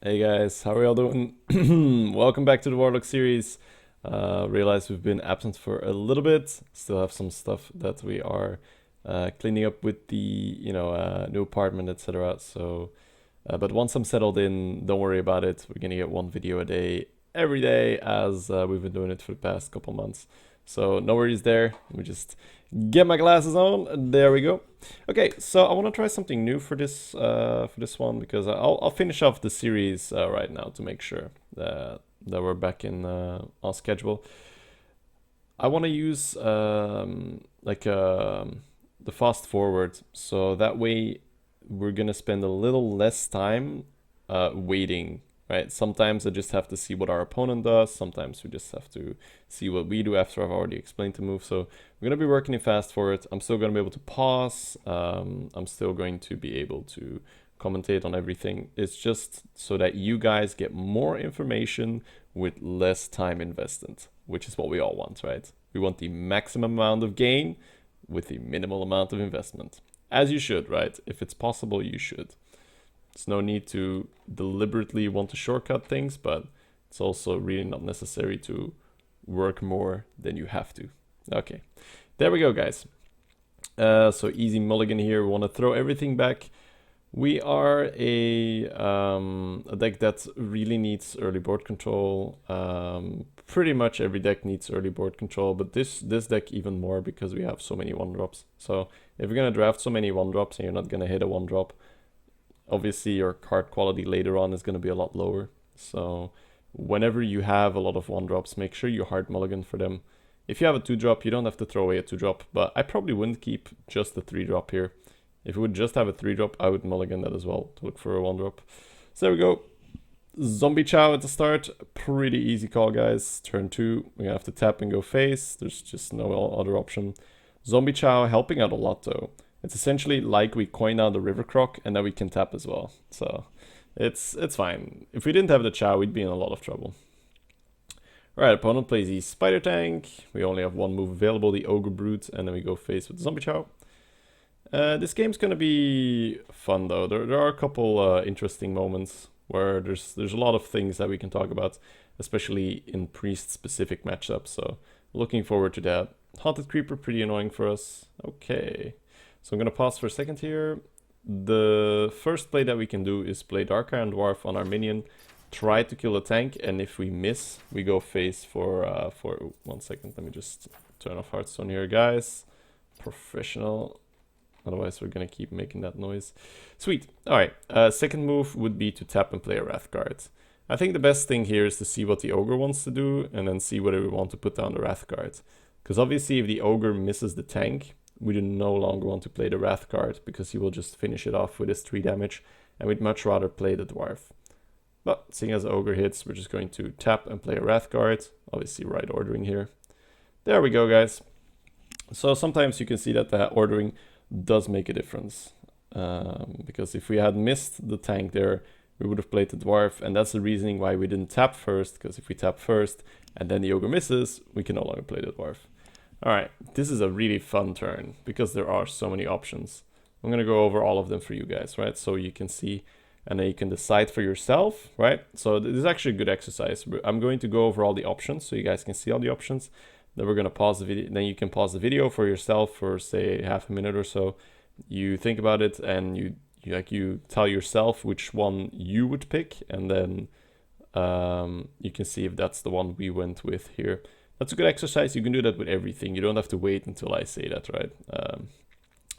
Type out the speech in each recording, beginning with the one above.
Hey guys, how are y'all doing? Welcome back to the Warlock series. Realize we've been absent for a little bit. Still have some stuff that we are cleaning up with the new apartment, etc. So, but once I'm settled in, don't worry about it. We're gonna get one video a day every day as we've been doing it for the past couple months. So no worries there. Let me just get my glasses on. There we go. Okay, so I want to try something new for this one because I'll finish off the series right now to make sure that we're back in on schedule. I want to use the fast forward, so that way we're gonna spend a little less time waiting. Right? Sometimes I just have to see what our opponent does. Sometimes we just have to see what we do after I've already explained the move. So we're going to be working in fast forward. I'm still going to be able to pause. I'm still going to be able to commentate on everything. It's just so that you guys get more information with less time invested, which is what we all want, right? We want the maximum amount of gain with the minimal amount of investment. As you should, right? If it's possible, you should. There's no need to deliberately want to shortcut things, but it's also really not necessary to work more than you have to. Okay, there we go, guys. So easy mulligan here. We want to throw everything back. We are a deck that really needs early board control. Pretty much every deck needs early board control, but this deck even more because we have so many 1-drops. So if you're going to draft so many 1-drops and you're not going to hit a 1-drop, obviously your card quality later on is going to be a lot lower. So whenever you have a lot of 1-drops, make sure you hard mulligan for them. If you have a 2-drop, you don't have to throw away a 2-drop, but I probably wouldn't keep just the 3-drop here. If we would just have a 3-drop, I would mulligan that as well to look for a 1-drop. So there we go. Zombie Chow at the start. Pretty easy call, guys. Turn 2, we're going to have to tap and go face. There's just no other option. Zombie Chow helping out a lot though. It's essentially like we coin out the River Croc and then we can tap as well. So it's fine. If we didn't have the Chow, we'd be in a lot of trouble. Alright, opponent plays the Spider Tank. We only have one move available, the Ogre Brute, and then we go face with the Zombie Chow. This game's gonna be fun though. There are a couple interesting moments where there's a lot of things that we can talk about, especially in priest-specific matchups. So looking forward to that. Haunted Creeper, pretty annoying for us. Okay. So I'm going to pause for a second here. The first play that we can do is play Dark Iron Dwarf on our minion, try to kill a tank, and if we miss, we go face for 1 second. Let me just turn off Hearthstone here, guys. Professional. Otherwise, we're going to keep making that noise. Sweet. All right. Second move would be to tap and play a Wrath card. I think the best thing here is to see what the Ogre wants to do, and then see whether we want to put down the Wrath card. Because obviously, if the Ogre misses the tank, we do no longer want to play the Wrath card because he will just finish it off with his 3 damage, and we'd much rather play the Dwarf. But seeing as Ogre hits, we're just going to tap and play a Wrath card. Obviously right ordering here. There we go, guys. So sometimes you can see that the ordering does make a difference. Because if we had missed the tank there, we would have played the Dwarf, and that's the reasoning why we didn't tap first, because if we tap first and then the Ogre misses, we can no longer play the Dwarf. Alright, this is a really fun turn because there are so many options. I'm going to go over all of them for you guys, right? So you can see and then you can decide for yourself, right? So this is actually a good exercise. I'm going to go over all the options so you guys can see all the options. Then we're going to pause the video. Then you can pause the video for yourself for say half a minute or so. You think about it and you tell yourself which one you would pick, and then you can see if that's the one we went with here. That's a good exercise. You can do that with everything. You don't have to wait until I say that, right?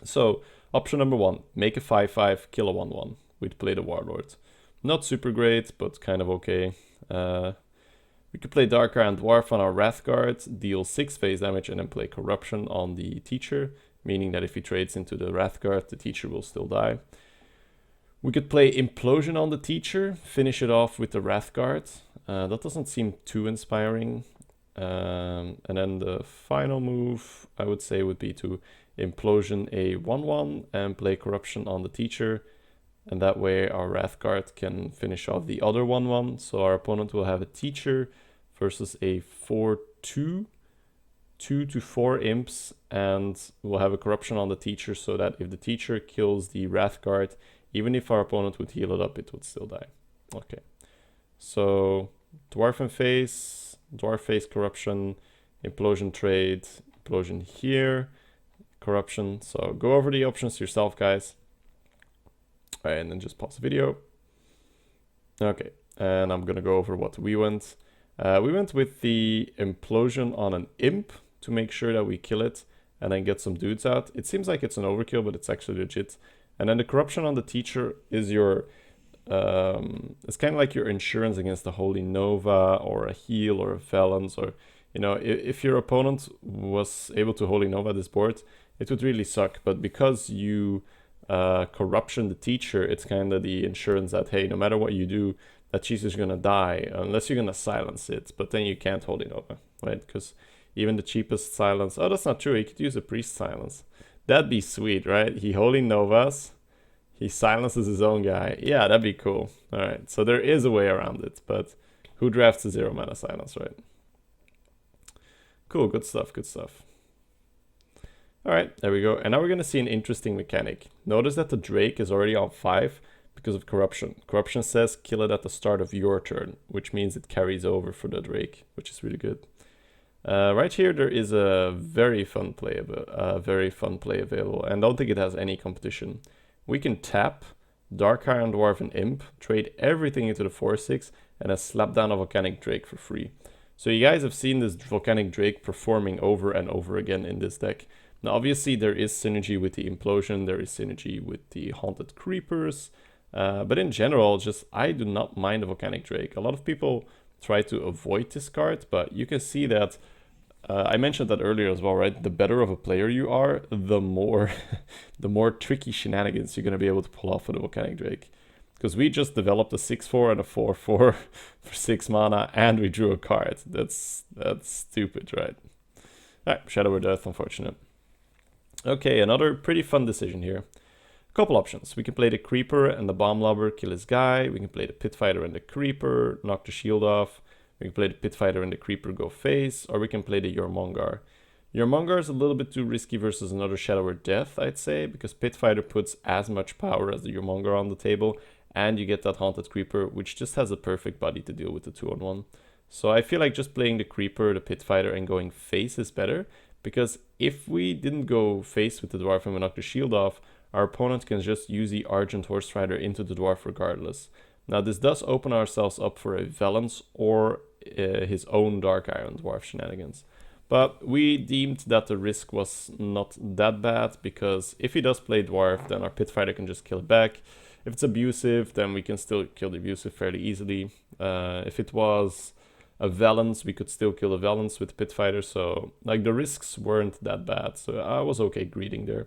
So option number 1, make a 5/5, kill a 1/1. We'd play the Warlord. Not super great, but kind of okay. We could play Dark Iron Dwarf on our Wrath card, deal 6 phase damage, and then play Corruption on the Teacher, meaning that if he trades into the Wrath card, the Teacher will still die. We could play Implosion on the Teacher, finish it off with the Wrath card. That doesn't seem too inspiring. And then the final move, I would say, would be to Implosion a 1/1 and play Corruption on the Teacher. And that way our Wrath card can finish off the other 1/1. So our opponent will have a Teacher versus a 4/2, 2 to 4 imps, and we'll have a Corruption on the Teacher so that if the Teacher kills the Wrath card, even if our opponent would heal it up, it would still die. Okay, So Dwarf face corruption, implosion trade, implosion here, corruption. So go over the options yourself, guys. All right, and then just pause the video. Okay, and I'm gonna go over what we went. We went with the implosion on an imp to make sure that we kill it and then get some dudes out. It seems like it's an overkill, but it's actually legit. And then the corruption on the teacher is your, it's kind of like your insurance against the Holy Nova or a heal or a Valence, or, you know, if your opponent was able to Holy Nova this board, it would really suck. But because you corruption the teacher, it's kind of the insurance that, hey, no matter what you do, that cheese is gonna die unless you're gonna silence it, but then you can't hold it over, right? Because even the cheapest silence, oh, that's not true, he could use a priest silence. That'd be sweet, right? He Holy Novas, he silences his own guy. Yeah, that'd be cool. All right, so there is a way around it, but who drafts a 0 mana silence, right? Cool, good stuff, good stuff. All right, there we go. And now we're gonna see an interesting mechanic. Notice that the Drake is already on 5 because of corruption. Corruption says kill it at the start of your turn, which means it carries over for the Drake, which is really good. Right here, there is a very fun play available, and I don't think it has any competition. We can tap Dark Iron Dwarf and Imp, trade everything into the 4/6, and then slap down a Volcanic Drake for free. So you guys have seen this Volcanic Drake performing over and over again in this deck. Now, obviously, there is synergy with the Implosion, there is synergy with the Haunted Creepers, but in general, just I do not mind the Volcanic Drake. A lot of people try to avoid this card, but you can see that, I mentioned that earlier as well, right? The better of a player you are, the more the more tricky shenanigans you're going to be able to pull off with the Volcanic Drake. Because we just developed a 6/4 and a 4/4 for 6 mana, and we drew a card. That's stupid, right? Alright, Shadow or Death, unfortunate. Okay, another pretty fun decision here. A couple options. We can play the Creeper and the Bomb Lobber, kill his guy. We can play the Pit Fighter and the Creeper, knock the shield off. We can play the Pit Fighter and the Creeper, go face. Or we can play the Jormungar. Jormungar is a little bit too risky versus another Shadow or Death, I'd say, because Pit Fighter puts as much power as the Jormungar on the table, and you get that Haunted Creeper, which just has a perfect body to deal with the 2-on-1. So I feel like just playing the Creeper, the Pit Fighter, and going face is better, because if we didn't go face with the Dwarf and we knock the shield off, our opponent can just use the Argent Horse Rider into the Dwarf regardless. Now this does open ourselves up for a Valence or his own Dark Iron Dwarf shenanigans. But we deemed that the risk was not that bad, because if he does play Dwarf, then our Pit Fighter can just kill it back. If it's abusive, then we can still kill the abusive fairly easily. If it was a Valence, we could still kill a Valence with Pit Fighter, so like the risks weren't that bad, so I was okay greeting there.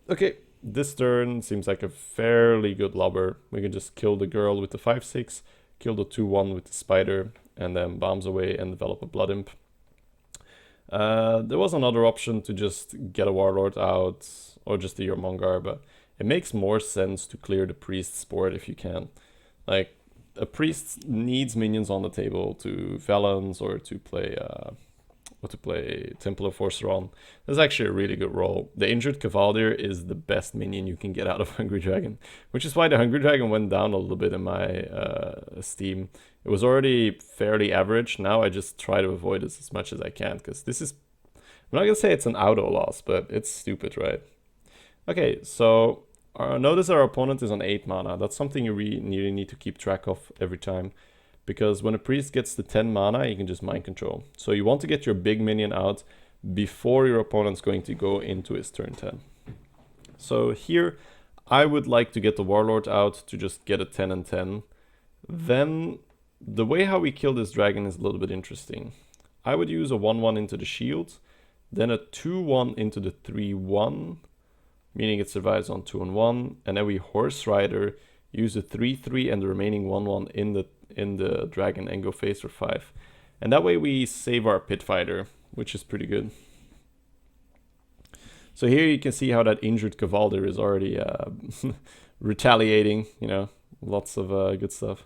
Okay, this turn seems like a fairly good lobber. We can just kill the girl with the 5/6, kill the 2/1 with the spider, and then bombs away and develop a Blood Imp. There was another option to just get a Warlord out, or just the Jormungar, but it makes more sense to clear the Priest's board if you can. Like, a Priest needs minions on the table to Valence or to play Temple of Forceron. That's actually a really good role. The Injured Cavalier is the best minion you can get out of Hungry Dragon, which is why the Hungry Dragon went down a little bit in my esteem. It was already fairly average. Now I just try to avoid this as much as I can, because this is, I'm not gonna say it's an auto loss, but it's stupid, right? Okay, so notice our opponent is on 8 mana. That's something you really need to keep track of every time, because when a priest gets to 10 mana, you can just mind control. So you want to get your big minion out before your opponent's going to go into his turn 10. So here, I would like to get the Warlord out to just get a 10 and 10. Then, the way how we kill this dragon is a little bit interesting. I would use a 1/1 into the shield, then a 2/1 into the 3/1, meaning it survives on 2-on-1, and then we Horse Rider, use a 3/3 and the remaining 1/1 in the dragon and go face for 5. And that way we save our Pit Fighter, which is pretty good. So here you can see how that Injured Cavalier is already retaliating, you know, lots of good stuff.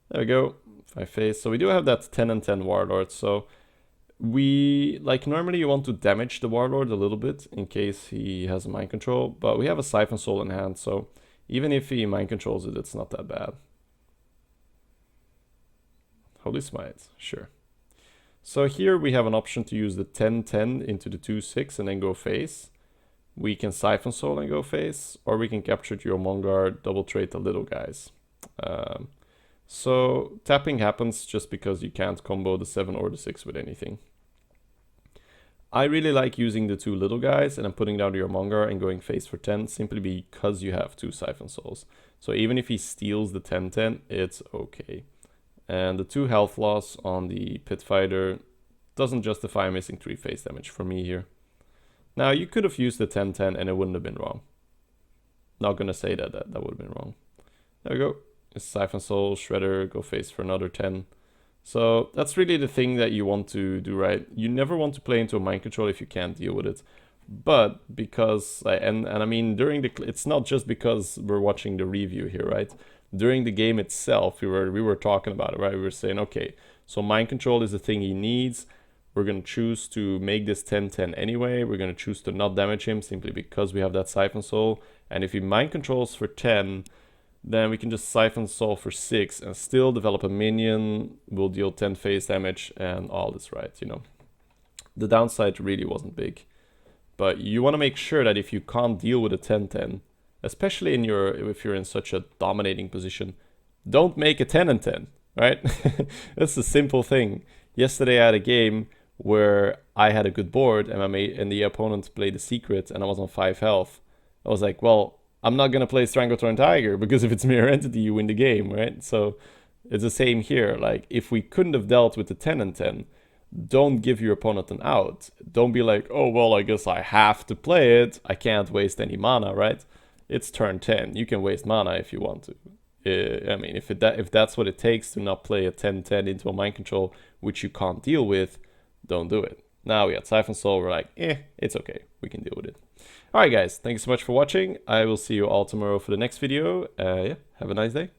There we go, 5 face. So we do have that 10 and 10 Warlord, so we, like, normally you want to damage the Warlord a little bit in case he has a mind control, but we have a Siphon Soul in hand, so even if he mind controls it, it's not that bad. Holy Smite, sure. So here we have an option to use the 10-10 into the 2-6 and then go face. We can Siphon Soul and go face, or we can capture your Mongar, double trade the little guys. So tapping happens just because you can't combo the 7 or the 6 with anything. I really like using the 2 little guys and then putting down your Mongar and going face for 10 simply because you have 2 Siphon Souls. So even if he steals the 10-10, it's okay. And the 2 health loss on the Pit Fighter doesn't justify missing 3 face damage for me here. Now you could have used the 10-10 and it wouldn't have been wrong. Not gonna say that would have been wrong. There we go. It's Siphon Soul, Shredder, go face for another 10. So that's really the thing that you want to do, right? You never want to play into a mind control if you can't deal with it. But because, and I mean, it's not just because we're watching the review here, right? During the game itself, we were talking about it, right? We were saying, okay, so mind control is the thing he needs. We're going to choose to make this 10-10 anyway. We're going to choose to not damage him simply because we have that Siphon Soul. And if he mind controls for 10, then we can just Siphon Soul for 6 and still develop a minion. We'll deal 10 face damage and all is right, you know. The downside really wasn't big. But you want to make sure that if you can't deal with a 10-10, especially if you're in such a dominating position, don't make a 10-10, right? That's a simple thing. Yesterday I had a game where I had a good board and the opponent played the secret and I was on 5 health. I was like, well, I'm not gonna play Stranglethorn Tiger because if it's Mirror Entity, you win the game, right? So it's the same here. Like, if we couldn't have dealt with the 10-10, don't give your opponent an out. Don't be like, oh, well, I guess I have to play it. I can't waste any mana, right? It's turn 10. You can waste mana if you want to. I mean, if that's what it takes to not play a 10-10 into a mind control, which you can't deal with, don't do it. Now we got Siphon Soul, we're like, it's okay. We can deal with it. Alright guys, thank you so much for watching. I will see you all tomorrow for the next video. Yeah, have a nice day.